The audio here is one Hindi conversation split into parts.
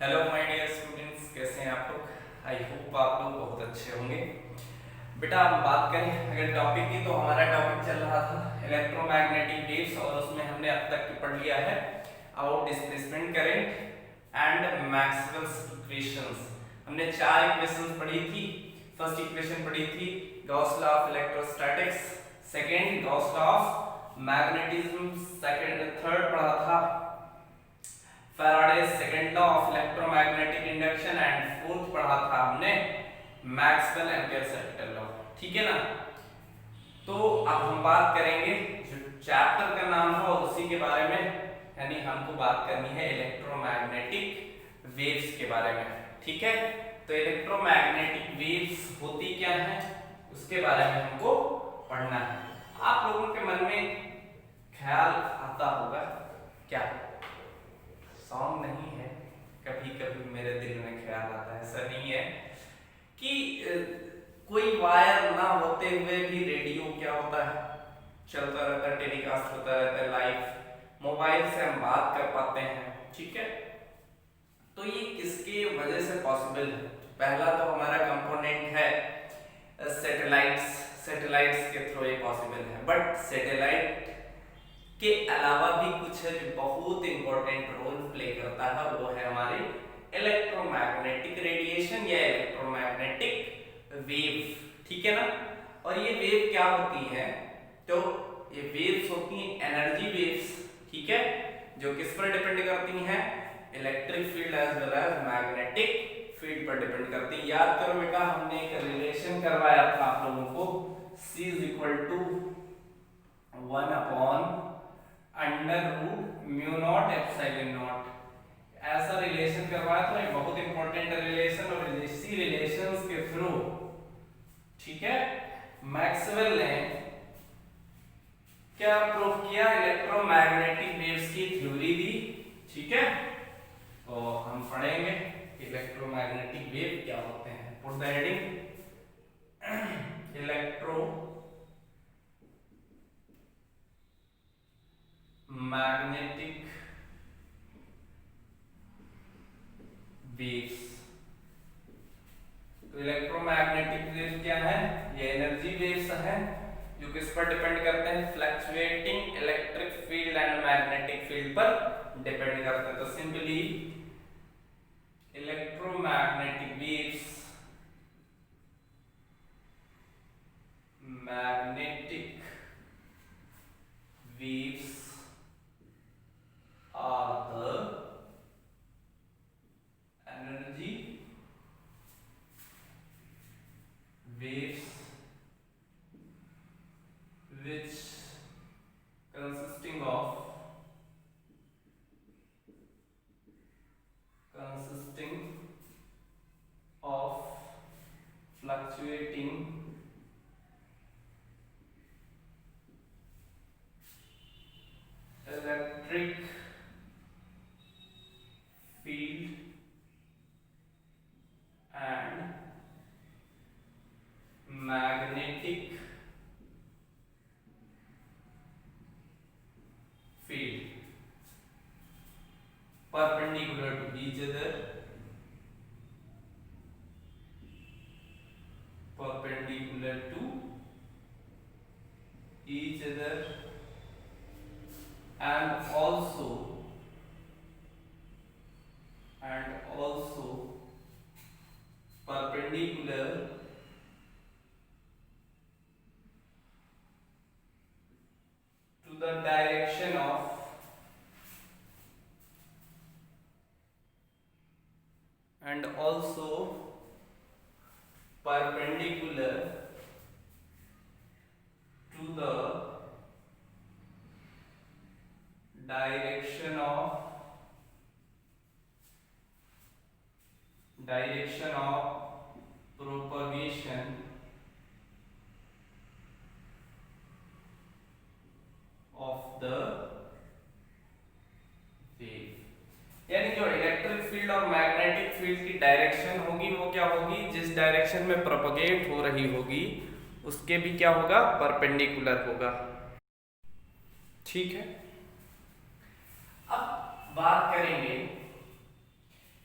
हेलो माय डियर स्टूडेंट्स, कैसे हैं आप लोग। आई होप आप लोग बहुत अच्छे होंगे। बेटा हम बात करें अगर टॉपिक की, तो हमारा टॉपिक चल रहा था इलेक्ट्रोमैग्नेटिक वेव्स और उसमें हमने अब तक पढ़ लिया है about displacement current and Maxwell's equations. हमने चार इक्वेशंस पढ़ी थी। फर्स्ट इक्वेशन पढ़ी थी Gauss law of electrostatics, second Gauss law of magnetism, second third पढ़ा था Faraday's second law of electromagnetic induction and fourth पढ़ा था हमने मैक्सवेल एम्पियर सर्किटल लॉ। ठीक है ना। तो अब हम बात करेंगे जो चैप्टर का नाम है और उसी के बारे में, यानी हमको बात करनी है इलेक्ट्रोमैग्नेटिक वेव्स के बारे में। ठीक है। तो इलेक्ट्रोमैग्नेटिक वेव्स होती क्या है उसके बारे में हमको पढ़ना है। आप लोगों के मन में ख्याल आता होगा क्या, सॉन्ग नहीं है, कभी कभी मेरे दिल में ख्याल आता है, ऐसा नहीं है कि कोई वायर ना होते हुए भी रेडियो क्या होता है, चलता रहता है, टेलीकास्ट होता रहता है लाइव, मोबाइल से हम बात कर पाते हैं। ठीक है। तो ये किसके वजह से पॉसिबल है। पहला तो हमारा कंपोनेंट है सैटेलाइट्स। सैटेलाइट्स के थ्रू ये पॉसिबल है, बट सैटेलाइट के अलावा भी कुछ है जो बहुत इंपॉर्टेंट रोल प्ले करता है, वो है हमारी इलेक्ट्रोमैग्नेटिक रेडिएशन या इलेक्ट्रोमैग्नेटिक वेव। ठीक है ना। और ये वेव क्या होती है, तो ये वेव्स होती हैं एनर्जी वेव्स। ठीक है। जो किस पर डिपेंड करती हैं, electric field as well as magnetic field पर डिपेंड करती है। याद करो बेटा, हमने एक रिलेशन करवाया था आप लोगों को, C is equal to 1 upon under root mu not epsilon not, ऐसा रिलेशन करवाया था। ये बहुत इंपॉर्टेंट रिलेशन, और इसी रिलेशंस के थ्रू, ठीक है, मैक्सवेल ने क्या प्रूव किया, इलेक्ट्रोमैग्नेटिक वेव्स की थ्योरी दी। ठीक है। तो हम पढ़ेंगे इलेक्ट्रोमैग्नेटिक वेव क्या होते हैं। Put the heading electro magnetic waves. तो इलेक्ट्रोमैग्नेटिक वेव क्या है, ये एनर्जी वेव्स है जो किस पर डिपेंड करते हैं, fluctuating electric field and magnetic field पर डिपेंड करते हैं। तो simply electromagnetic waves, magnetic waves are the energy waves which consisting of fluctuating electric field and magnetic field perpendicular to each other, perpendicular to each other, and also perpendicular to the direction of and also perpendicular to the direction of propagation of the wave। यानी जो इलेक्ट्रिक फील्ड और मैग्नेटिक फील्ड की डायरेक्शन होगी वो क्या होगी, जिस डायरेक्शन में प्रोपगेट हो रही होगी उसके भी क्या होगा, परपेंडिकुलर होगा। ठीक है। अब बात करेंगे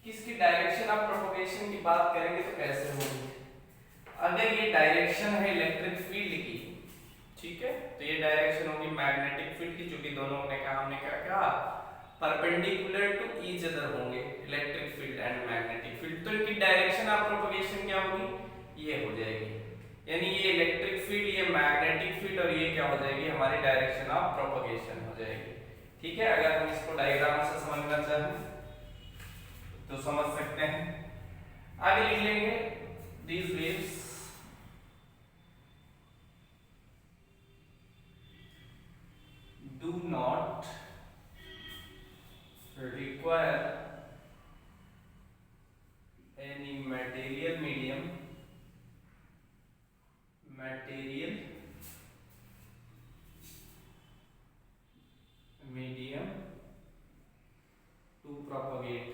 कि इसकी डायरेक्शन ऑफ प्रोपगेशन की बात करेंगे तो कैसे होगी। अगर ये डायरेक्शन है इलेक्ट्रिक फील्ड की, ठीक है, तो ये डायरेक्शन होगी मैग्नेटिक फील्ड की, क्योंकि दोनों ने कहा, हमने क्या कहा, परपेंडिकुलर टू ईच अदर होंगे electric field and magnetic field. तो इनकी डायरेक्शन ऑफ प्रोपगेशन क्या होगी, ये हो जाएगी, यानी ये इलेक्ट्रिक फील्ड, ये मैग्नेटिक फील्ड, और ये क्या हो जाएगी, हमारी डायरेक्शन ऑफ प्रोपगेशन हो जाएगी। ठीक है, अगर हम इसको डायग्राम से समझना चाहें तो समझ सकते हैं। आगे लिख लेंगे, these waves do not require any material medium to propagate,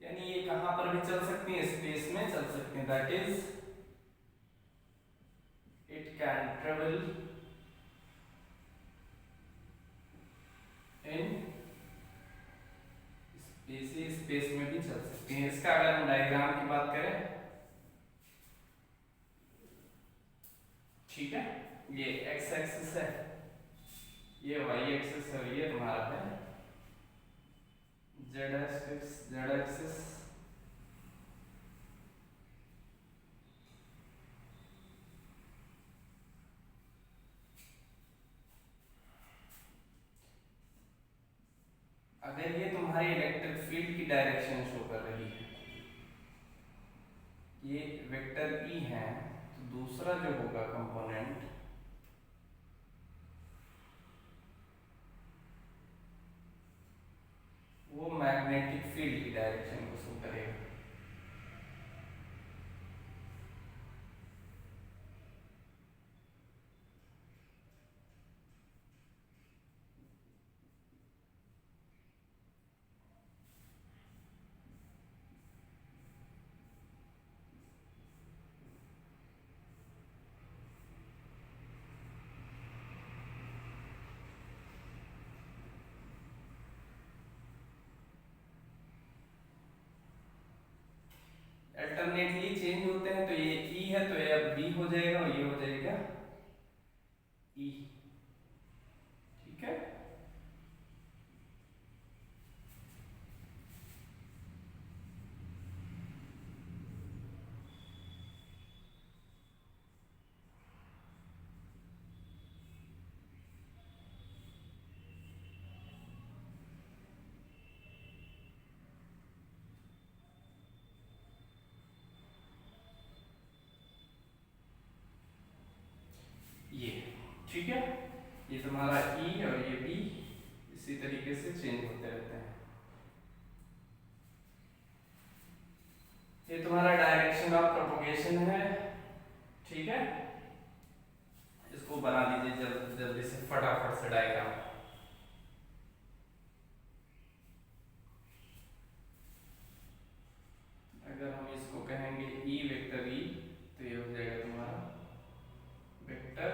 यानी ये कहां पर भी चल सकती है, स्पेस में चल सकती है, that is it can travel in space, space में भी चल सकती है। इसका अगर हम डायग्राम की बात करें, ठीक है, ये एक्स एक्सिस है, ये वाई एक्सिस है, ये हमारा है जेड एक्सिस। अगर ये तुम्हारी इलेक्ट्रिक फील्ड की डायरेक्शन शो कर रही है, ये वेक्टर ई है, तो दूसरा जो होगा कंपोनेंट, वो मैग्नेटिक फील्ड की डायरेक्शन को शो करेगा। अल्टरनेटली चेंज होते हैं, तो ये ई है तो ये अब बी हो जाएगा, और ये हो जाएगा ई। ठीक है, ये ठीक है, ये तुम्हारा ई और ये बी इसी तरीके से चेंज होते रहते हैं। ये तुम्हारा डायरेक्शन ऑफ प्रोपगेशन है। ठीक है, इसको बना दीजिए जल्दी से, फटाफट से डायग्राम। अगर हम इसको कहेंगे ई वेक्टर ई, तो ये हो जाएगा तुम्हारा वेक्टर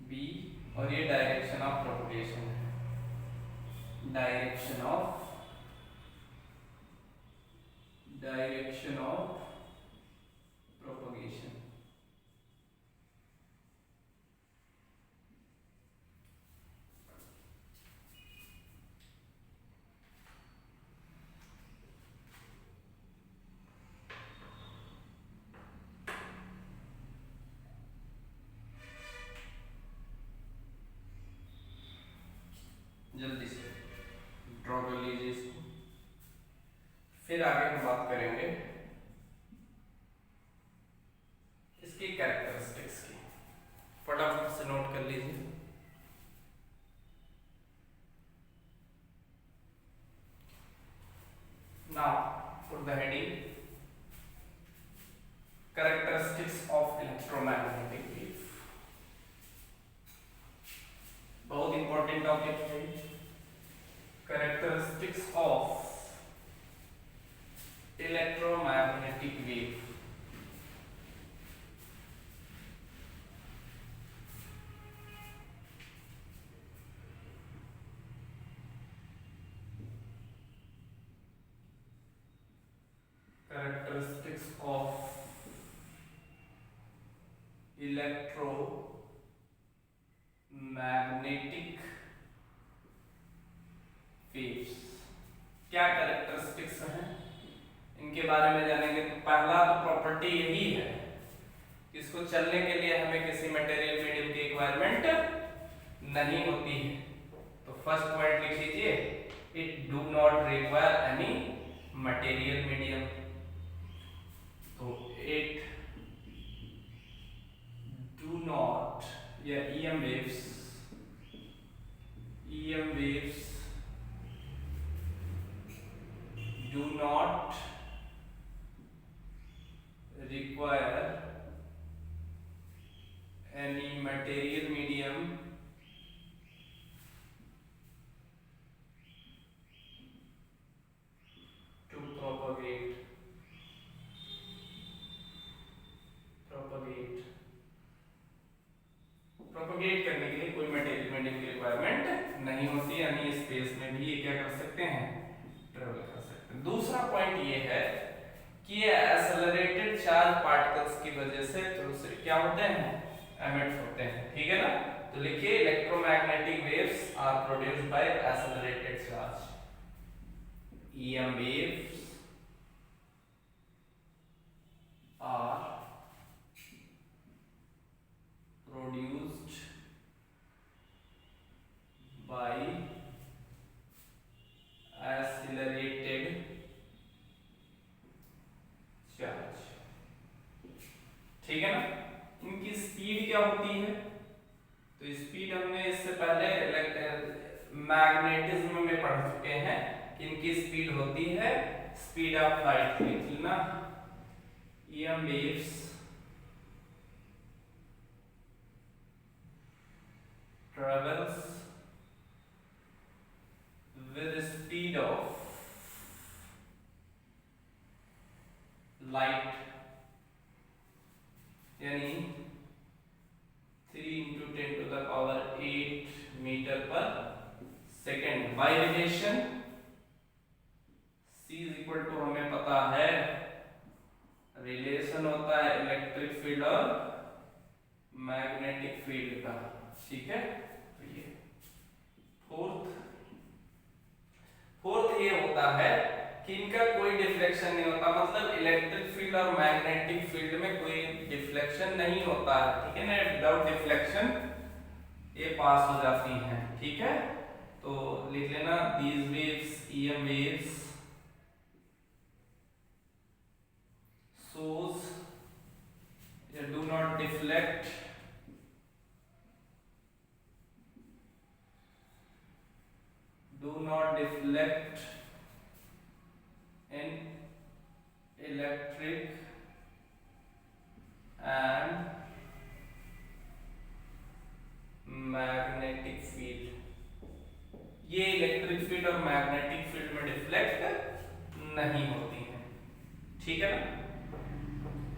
बी, और ये डायरेक्शन ऑफ प्रोपगेशन है, डायरेक्शन ऑफ प्रोपगेशन। जल्दी से ड्रॉ कर लीजिए इसको, फिर आगे हम बात करेंगे इसकी कैरेक्टरिस्टिक्स की। फटाफट से नोट कर लीजिए। Now for the heading characteristics of electromagnetic wave, बहुत इंपॉर्टेंट टॉपिक है। Characteristics of electromagnetic wave. characteristics of electromagnetic waves। क्या कैरेक्टरिस्टिक्स हैं इनके बारे में जानेंगे। तो पहला तो प्रॉपर्टी यही है, इसको चलने के लिए हमें किसी मटेरियल मीडियम की रिक्वायरमेंट नहीं होती है। तो फर्स्ट पॉइंट लिख लीजिए, it do not require any material medium. तो इट डू नॉट या EM waves do not require any material medium to propagate करने के लिए कोई मटेरियल मीडियम की रिक्वायरमेंट नहीं होती, यानी स्पेस में भी ये क्या कर सकते हैं, ट्रेवल कर सकते हैं। दूसरा पॉइंट ये है कि ये एक्सेलरेटेड चार्ज पार्टिकल्स की वजह से थोड़े से क्या होते हैं, एमिट होते हैं। ठीक है ना, तो लिखिए electromagnetic waves are produced by accelerated charge. EM waves are produced by accelerated charge. ठीक है ना, इनकी स्पीड क्या होती है, तो स्पीड हमने इससे पहले मैग्नेटिज्म में पढ़ चुके हैं कि इनकी स्पीड होती है स्पीड ऑफ लाइट। लिख लेना, EM waves travels with the speed of light, यानी 3 × 10⁸ मीटर पर सेकेंड। बाय रिलेशन C = हमें पता है रिलेशन होता है इलेक्ट्रिक फील्ड और मैग्नेटिक फील्ड का। ठीक है, तो ये फोर्थ ये होता है कि इनका कोई डिफ्लेक्शन नहीं होता, मतलब इलेक्ट्रिक फील्ड और मैग्नेटिक फील्ड में कोई डिफ्लेक्शन नहीं होता है। ठीक है ना, विदाउट डिफ्लेक्शन ये पास हो जाती हैं। ठीक है, तो लिख लेना, these waves EM waves shows they do not deflect in electric and magnetic field। ये इलेक्ट्रिक फील्ड और मैग्नेटिक फील्ड में डिफ्लेक्ट नहीं होती हैं। ठीक है ना,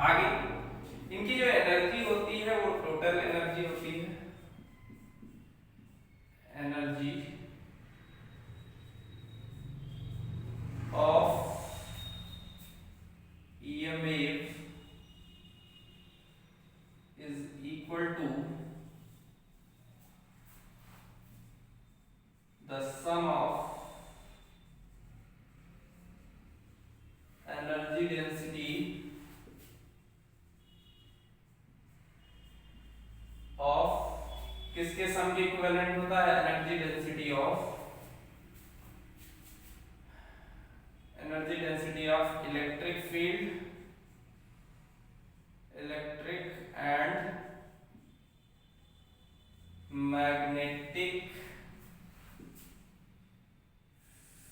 आगे इनकी जो एनर्जी होती है वो टोटल एनर्जी होती है, energy of EM wave is equal to the sum of energy density of, किसके सम के इक्विवेलेंट होता है, energy density of electric field, electric and magnetic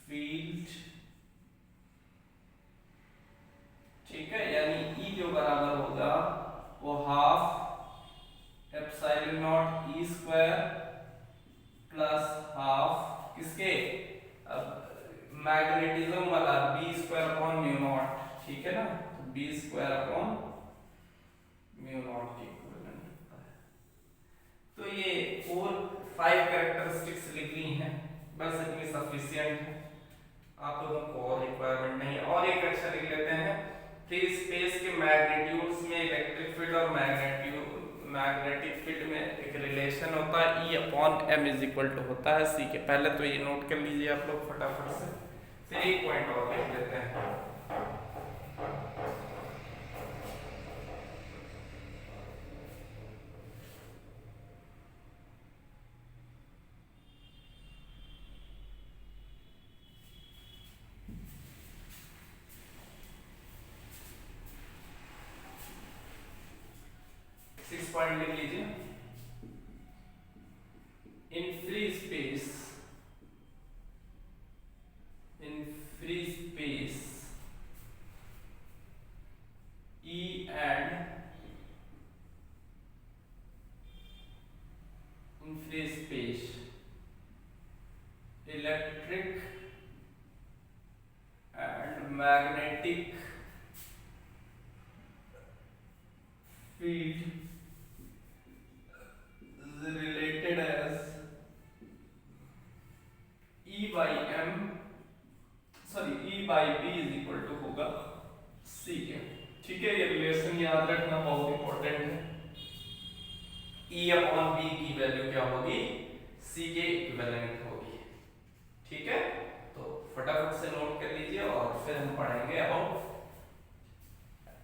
field. ठीक है, यानी E जो बराबर होगा वो ½ ε0E² प्लस ½ किसके, अब मैग्नेटिज्म वाला B²/μ0। ठीक है ना, तो B²/μ0 के इक्विवेलेंट होता है। तो ये 5 कैरेक्टरिस्टिक्स लिख ली हैं, बस इतनी सफिशिएंट है, आप लोगों को और रिक्वायरमेंट नहीं है। और एक अच्छा लिख लेते हैं फ्री स्पेस के मैग्नीट्यूड्स में इलेक्ट्रिक फील्ड और मैग्नेटिक फील्ड में एक रिलेशन होता है, E upon M is equal to होता है C के। पहले तो ये नोट कर लीजिए आप लोग फटाफट से, फिर एक पॉइंट और लिख लेते हैं। पॉइंट लिख लीजिए, in free space E and in free space electric and magnetic field is related as E by B is equal to होगा C के। ठीक है, ये रिलेशन याद रखना बहुत इंपॉर्टेंट है। E अपॉन B की वैल्यू क्या होगी, C के इक्विवेलेंट होगी। ठीक है, तो फटाफट से नोट कर लीजिए और फिर हम पढ़ेंगे अबाउट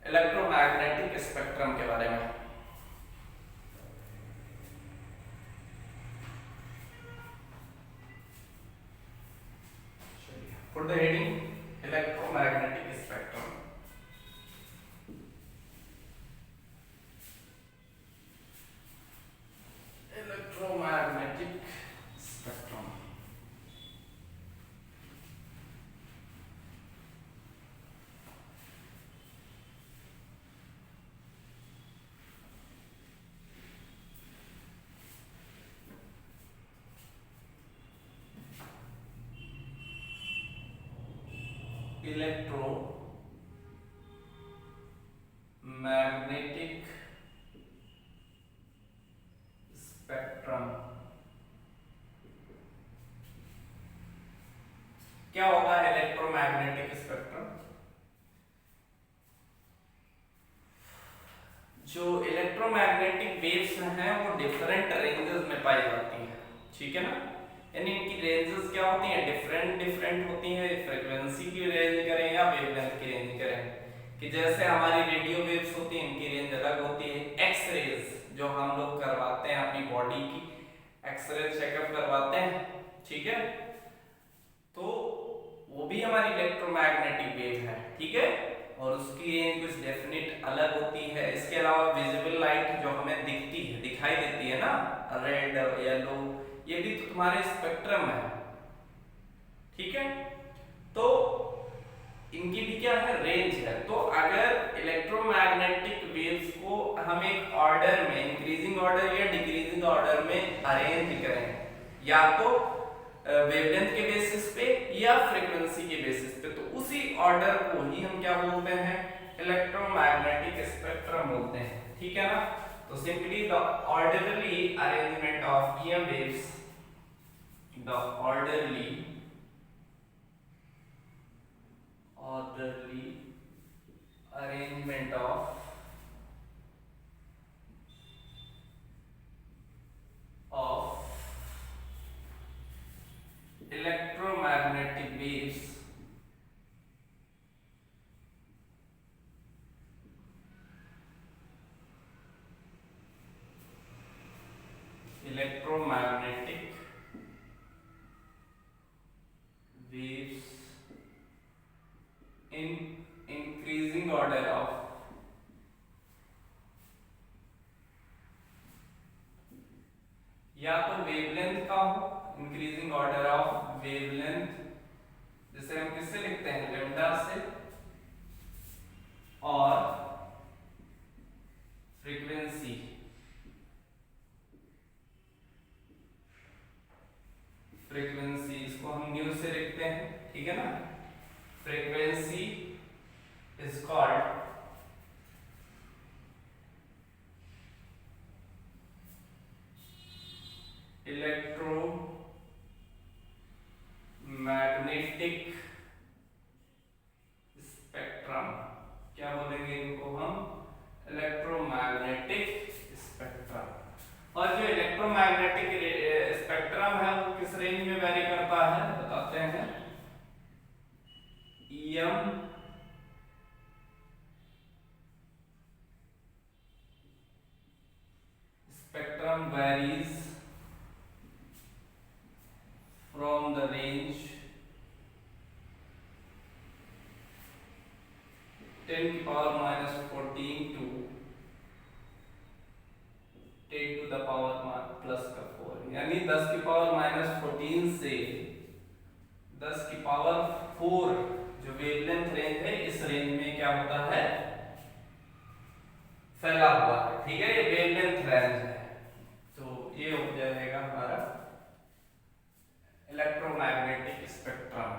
इलेक्ट्रोमैग्नेटिक स्पेक्ट्रम के बारे में। Put the heading electromagnetic spectrum. Electromagnetic spectrum. Electromagnetic spectrum क्या होता है? इलेक्ट्रोमैग्नेटिक स्पेक्ट्रम, जो इलेक्ट्रोमैग्नेटिक वेव्स हैं वो डिफरेंट रेंजेस में पाई जाती हैं। ठीक है ना, यानी इनकी रेंजेस क्या होती हैं, डिफरेंट होती हैं। फ्रीक्वेंसी की रेंज करें या वेवलेंथ की रेंज करें, कि जैसे हमारी रेडियो वेव्स होती हैं इनकी रेंज अलग होती है। एक्स रेज जो हम लोग करवाते हैं अपनी बॉडी की एक्सरे चेकअप करवाते हैं, ठीक है, तो वो भी हमारी इलेक्ट्रोमैग्नेटिक वेव है। ठीक है, और उसकी रेंज कुछ डेफिनेट अलग होती है। इसके अलावा विजिबल लाइट जो हमें दिखती है, दिखाई देती है ना, रेड येलो, ये भी तो तुम्हारे स्पेक्ट्रम है। ठीक है, तो इनकी भी क्या है, रेंज है। तो अगर इलेक्ट्रोमैग्नेटिक वेव्स को हम एक ऑर्डर में, इंक्रीजिंग ऑर्डर या डिक्रीजिंग ऑर्डर में अरेंज करें, या तो वेवलेंथ के बेसिस पे या फ्रीक्वेंसी के बेसिस पे, तो उसी ऑर्डर को ही हम क्या बोलते हैं, इलेक्ट्रोमैग्नेटिक स्पेक्ट्रम बोलते हैं। ठीक है ना, तो simply the orderly arrangement of EM waves, the orderly arrangement of electromagnetic waves in increasing order of या तो वेवलेंथ का हो, इंक्रीजिंग ऑर्डर ऑफ वेवलेंथ, जैसे हम किससे लिखते हैं, लेम्डा से, और फ्रीक्वेंसी इसको हम न्यू से लिखते हैं। ठीक है ना, frequency is called electromagnetic spectrum. क्या spectrum varies from the range 10 की power minus 14 to 10 to the power plus का 4, यानी 10 की पावर माइनस 14 से 10 की पावर 4 जो वेवलेंथ रेंज है, इस रेंज में क्या होता है, फैला हुआ है। ठीक है, ये वेवलेंथ रेंज है। तो ये हो जाएगा हमारा इलेक्ट्रोमैग्नेटिक स्पेक्ट्रम।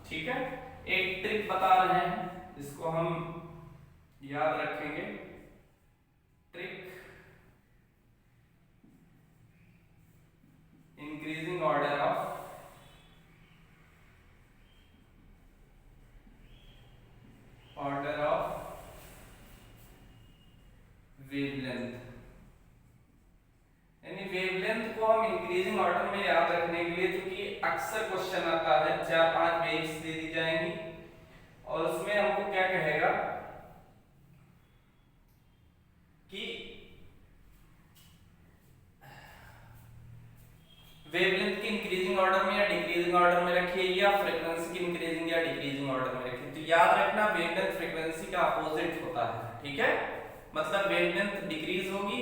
ठीक है, एक ट्रिक बता रहे हैं, इसको हम याद रखेंगे। Trick, increasing order of wavelength, यानी वेवलेंथ को हम इंक्रीजिंग ऑर्डर में याद रखने के लिए, क्योंकि अक्सर क्वेश्चन आता है 4-5 वेव्स दे दी जाएंगी और उसमें हमको क्या कहेगा कि वेवलेंथ की इंक्रीजिंग ऑर्डर में या डिक्रीजिंग ऑर्डर में रखिए, या फ्रीक्वेंसी की इंक्रीजिंग या डिक्रीजिंग ऑर्डर में रखिए। तो याद रखना, वेवलेंथ फ्रीक्वेंसी का अपोजिट होता है। ठीक है, मतलब वेवलेंथ डिक्रीज होगी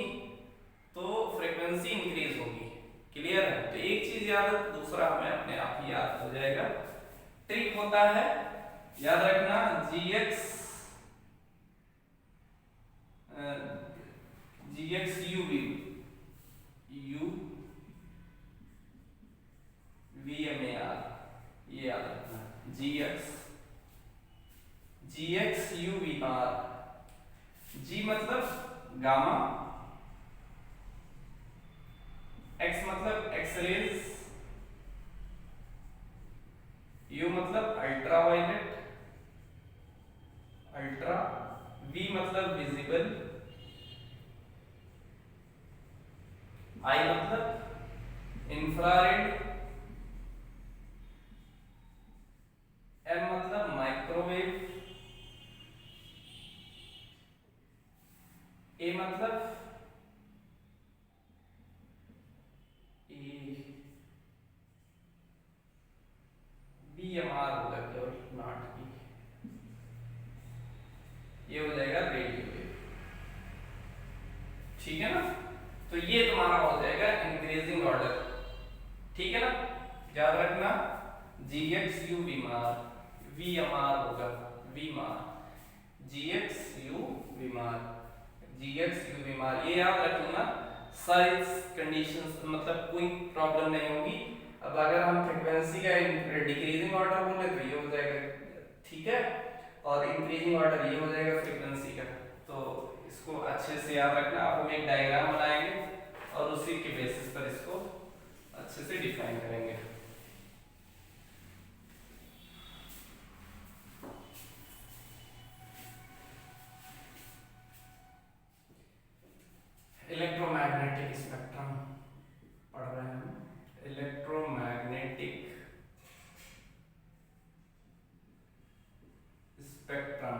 तो फ्रीक्वेंसी इंक्रीज होगी। क्लियर है? तो एक चीज याद है, दूसरा हमें अपने आप ही याद हो जाएगा। ट्रिक होता है, याद रखना, GX UV VMAR, ये याद रखना, GX UVR। G मतलब गामा, X मतलब एक्सरेज, U मतलब अल्ट्रावायलेट, V मतलब विजिबल, I मतलब इंफ्रारेड, M मतलब माइक्रोवेव, A मतलब BMR होगा, केवल नॉट की, ये हो जाएगा रेडियो वेव। ठीक है ना? तो ये तुम्हारा हो जाएगा इंक्रीजिंग ऑर्डर। ठीक है ना, याद रखना, GXU VMR होगा, GXU VMR, ये याद रखना। सारी कंडीशंस, मतलब कोई प्रॉब्लम नहीं होगी। अब अगर हम फ्रीक्वेंसी का डिक्रीजिंग ऑर्डर बोले तो ये हो जाएगा, ठीक है, और इंक्रीजिंग ऑर्डर ये हो जाएगा फ्रीक्वेंसी का। तो इसको अच्छे से याद रखना। अब हम एक डायग्राम बनाएंगे और उसी के बेसिस पर इसको अच्छे से डिफाइन करेंगे। इलेक्ट्रोमैग्नेटिक स्पेक्ट्रम पढ़ रहे हैं हम, इलेक्ट्रोमैग्नेटिक स्पेक्ट्रम।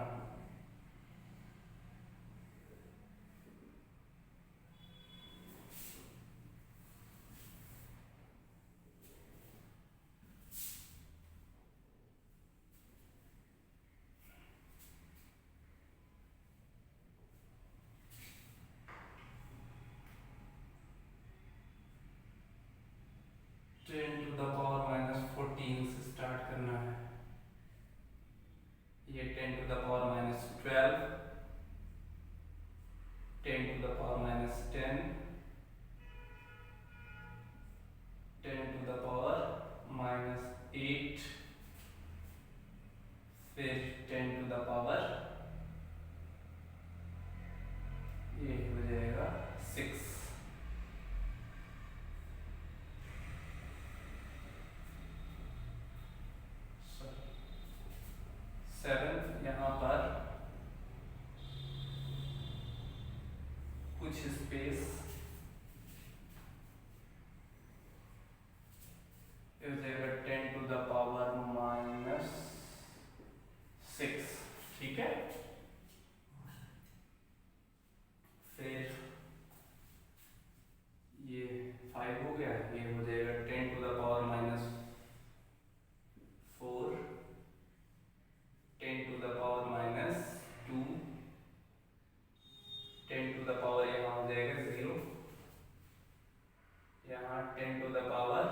यहाँ 10 टू द पावर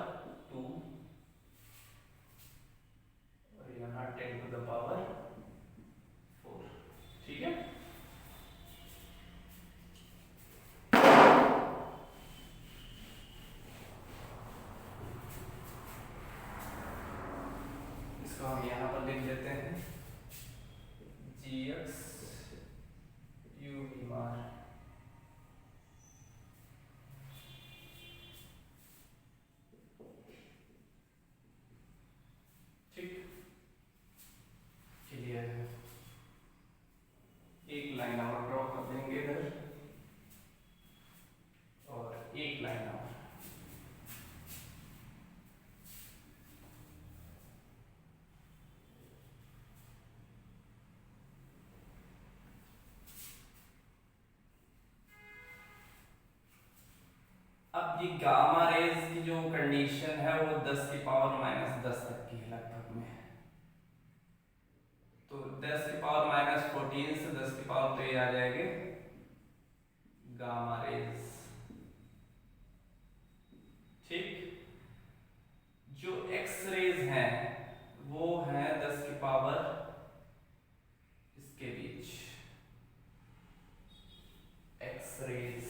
2 और यहाँ 10 टू द पावर 4। ठीक है, इसको हम यहाँ पर लिख लेते हैं gx u v बार। ठीक, क्लियर है। एक लाइन और ड्रॉ कर देंगे इधर और एक लाइन और। अब ये गामा रेज की जो कंडीशन है वो 10 की पावर -10 तक की है लगभग में। तो 10 की पावर -14 से 10 की पावर तो ये आ जाएंगे गामा रेज। ठीक, जो एक्स रेज हैं वो है 10 की पावर इसके बीच, एक्स रेज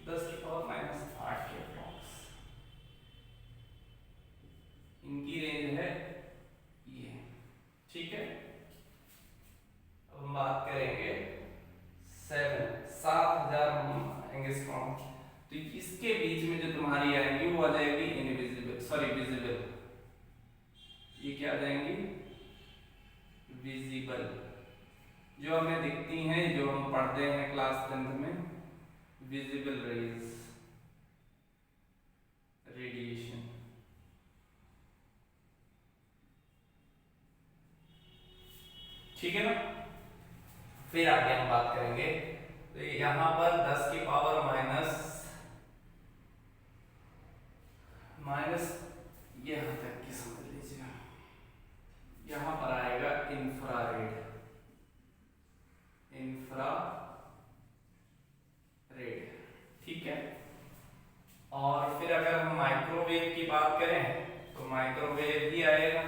10 की पावर -8 के अप्रॉक्स इनकी रेंज है ये। ठीक है, अब हम बात करेंगे 7000 एंगस्ट्रॉम। तो इसके बीच में जो तुम्हारी आएंगी वो आ जाएगी इनविजिबल, सॉरी विजिबल। ये क्या आ जाएंगी? विजिबल, जो हमें दिखती हैं, जो हम पढ़ते हैं क्लास 10th में, विजिबल रेज, रेडिएशन। ठीक है ना। फिर आगे हम बात करेंगे, तो यहां पर 10 की पावर माइनस यहां तक की समझ लीजिए, यहां पर आएगा इंफ्रारेड, ठीक है। और फिर अगर हम माइक्रोवेव की बात करें तो माइक्रोवेव भी आएगा,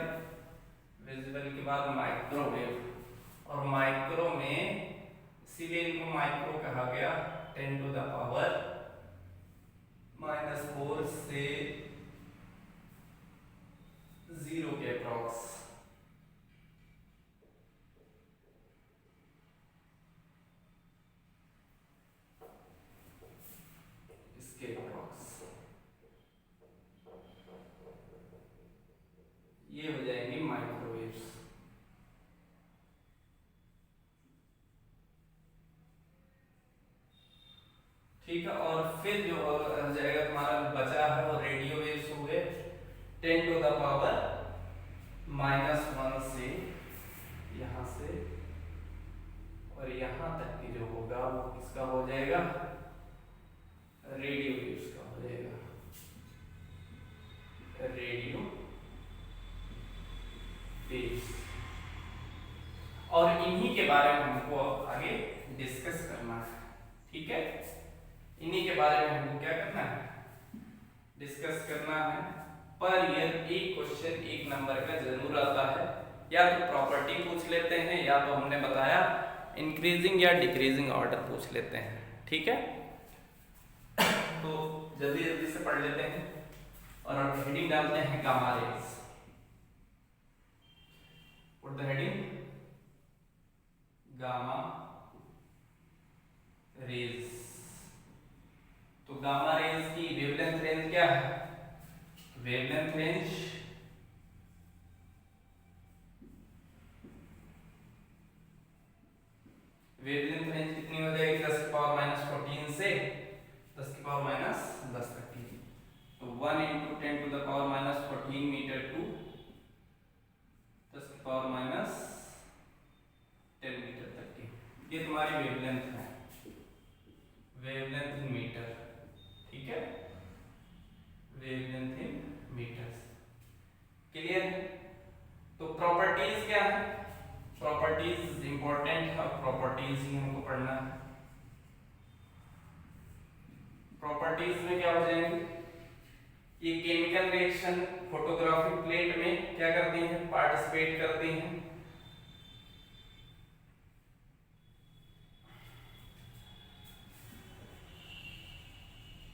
विजिबल के बाद माइक्रोवेव। और माइक्रो में इसीलिए इनको माइक्रो कहा गया, 10 टू द पावर -4 से 0 के अप्रॉक्स। इसके अप्रॉक्स ये हो जाएंगी माइक्रोवेव्स। ठीक है, और फिर जो रह जाएगा तुम्हारा बचा है वो रेडियो वेव्स हो गए, 10 टू द पावर -1 से यहां से और यहां तक की जो होगा वो किसका हो जाएगा? रेडियो वेव्स का हो जाएगा, रेडियो वेव्स। और इन्हीं के बारे में हमको आगे डिस्कस करना है। ठीक है, इन्हीं के बारे में हमको क्या करना है? डिस्कस करना है। पर ये एक क्वेश्चन 1 नंबर का जरूर आता है, या तो प्रॉपर्टी पूछ लेते हैं या तो हमने बताया इंक्रीजिंग या डिक्रीजिंग ऑर्डर पूछ लेते हैं। ठीक है, तो जल्दी जल्दी से पढ़ लेते हैं और अब हेडिंग डालते हैं gamma rays. Put the heading gamma rays. तो गामा रेज की वेवलेंथ रेंज क्या है? वेवलेंथ रेंज कितनी हो जाएगी? 10 की पावर -14 से 10 की पावर -10 तक की। तो 1 × 10 to the power -14 metre to 10 की पावर -10 मीटर तक की, ये तुम्हारी वेवलेंथ है, वेवलेंथ इन मीटर। ठीक है, वेवलेंथ इन मीटर। क्लियर? तो प्रॉपर्टीज क्या है? प्रॉपर्टीज इंपॉर्टेंट है, प्रॉपर्टीज ही हमको पढ़ना है। प्रॉपर्टीज में क्या हो जाएंगे, ये केमिकल रिएक्शन फोटोग्राफिक प्लेट में क्या करती हैं, पार्टिसिपेट करती हैं।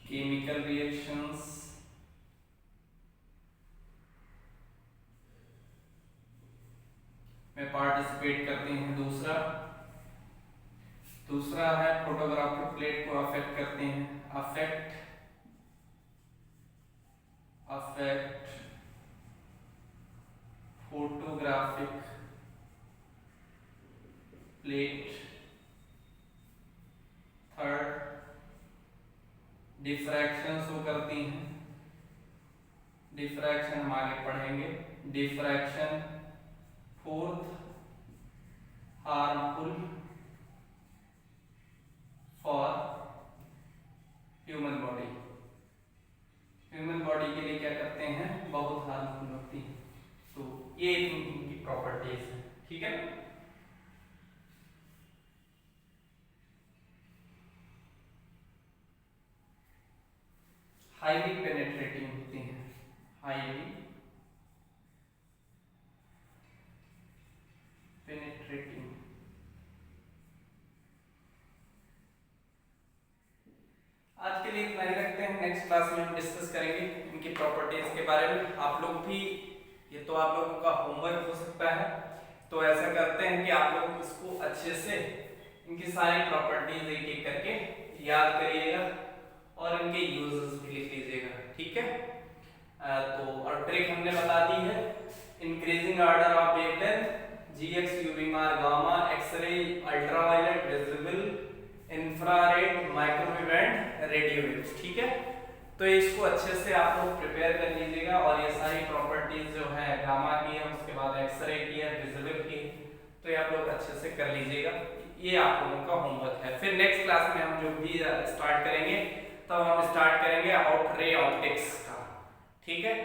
केमिकल रिएक्शंस में पार्टिसिपेट करती हैं। दूसरा है फोटोग्राफिक प्लेट को अफेक्ट करती हैं। Affect photographic plate. Third, diffraction show करती हैं। डिफ्रैक्शन हम आगे पढ़ेंगे। Diffraction. Fourth, harmful for human body. Human body के लिए क्या करते हैं, बहुत हार्मफुल होती है। तो ये इनकी प्रॉपर्टीज है, ठीक है। हाईली पेनेट्रेटिंग होती हैं। Highly penetrating. आज के लिए इतना ही रखते हैं। नेक्स्ट क्लास में हम डिस्कस करेंगे इनकी प्रॉपर्टीज के बारे में। आप लोग भी, ये तो आप लोगों का होमवर्क हो सकता है, तो ऐसा करते हैं कि आप लोग इसको अच्छे से इनकी सारी प्रॉपर्टीज एक एक करके याद करिएगा और इनके यूजेस भी लिख लीजिएगा, ठीक है। तो और ट्रिक हमने बता दी है। Increasing order of wavelength, GX, UV मार, gamma, x ray, ultraviolet, visible, infrared, microwave and radio waves, ठीक है। तो इसको अच्छे से आप लोग प्रिपेयर कर लीजिएगा और ये सारी प्रॉपर्टीज जो है गामा की है, उसके बाद एक्सरे की है, विजिबल की है, तो ये आप लोग अच्छे से कर लीजिएगा। ये आप लोगों का होमवर्क है। फिर नेक्स्ट क्लास में हम जो भी स्टार्ट करेंगे, तब हम स्टार्ट करेंगे अबाउट रे ऑप्टिक्स का, ठीक है।